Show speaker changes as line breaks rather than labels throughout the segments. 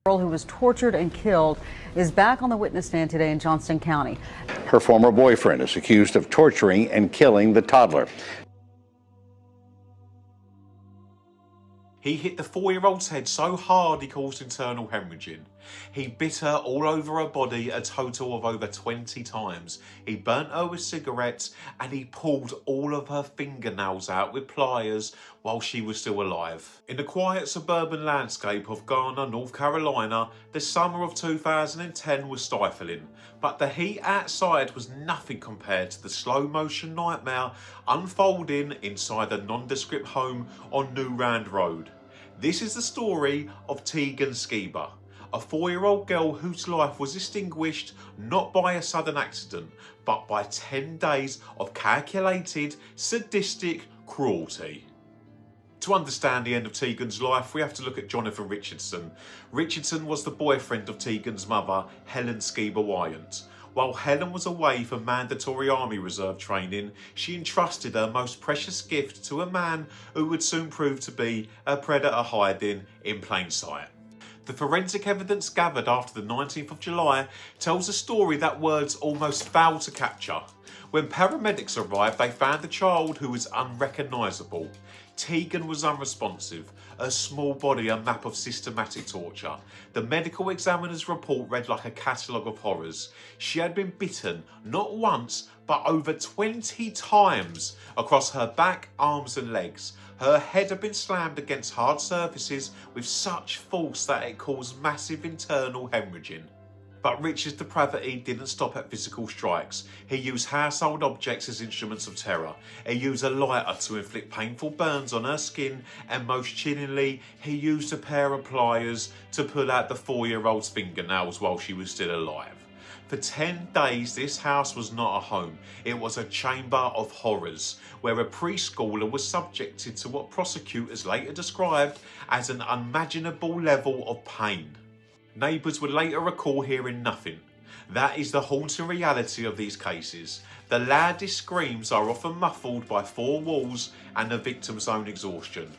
Girl who was tortured and killed is back on the witness stand today in Johnston County.
Her former boyfriend is accused of torturing and killing the toddler.
He hit the 4-year-old's head so hard he caused internal hemorrhaging. He bit her all over her body a total of over 20 times. He burnt her with cigarettes and he pulled all of her fingernails out with pliers while she was still alive. In the quiet suburban landscape of Garner, North Carolina, the summer of 2010 was stifling, but the heat outside was nothing compared to the slow-motion nightmare unfolding inside a nondescript home on New Rand Road. This is the story of Teghan Skiba, a 4-year-old girl whose life was extinguished not by a sudden accident, but by 10 days of calculated, sadistic cruelty. To understand the end of Teghan's life, we have to look at Jonathan Richardson. Richardson was the boyfriend of Teghan's mother, Helen Skiba Wyant. While Helen was away for mandatory Army Reserve training, she entrusted her most precious gift to a man who would soon prove to be a predator hiding in plain sight. The forensic evidence gathered after the 19th of July tells a story that words almost fail to capture. When paramedics arrived, they found a child who was unrecognisable. Teghan was unresponsive, her small body a map of systematic torture. The medical examiner's report read like a catalogue of horrors. She had been bitten not once but over 20 times across her back, arms and legs. Her head had been slammed against hard surfaces with such force that it caused massive internal hemorrhaging. But Richard's depravity didn't stop at physical strikes. He used household objects as instruments of terror. He used a lighter to inflict painful burns on her skin, and most chillingly, he used a pair of pliers to pull out the 4-year-old's fingernails while she was still alive. For 10 days, this house was not a home. It was a chamber of horrors, where a preschooler was subjected to what prosecutors later described as an unimaginable level of pain. Neighbours would later recall hearing nothing. That is the haunting reality of these cases. The loudest screams are often muffled by 4 walls and the victim's own exhaustion.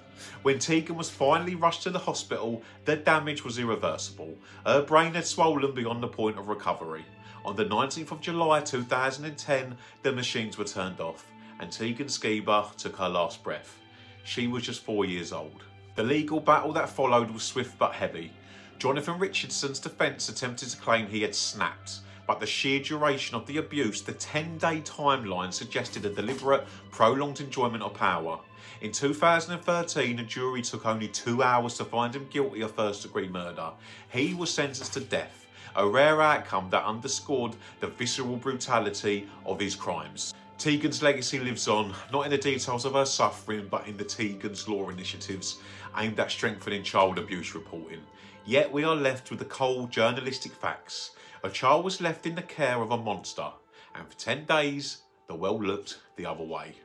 When Teghan was finally rushed to the hospital, the damage was irreversible. Her brain had swollen beyond the point of recovery. On the 19th of July 2010, the machines were turned off and Teghan Skiba took her last breath. She was just 4 years old. The legal battle that followed was swift but heavy. Jonathan Richardson's defence attempted to claim he had snapped, but the sheer duration of the abuse, the 10-day timeline, suggested a deliberate, prolonged enjoyment of power. In 2013, a jury took only 2 hours to find him guilty of first-degree murder. He was sentenced to death, a rare outcome that underscored the visceral brutality of his crimes. Teghan's legacy lives on, not in the details of her suffering, but in the Teghan's Law initiatives aimed at strengthening child abuse reporting. Yet we are left with the cold journalistic facts. A child was left in the care of a monster, and for 10 days, the world looked the other way.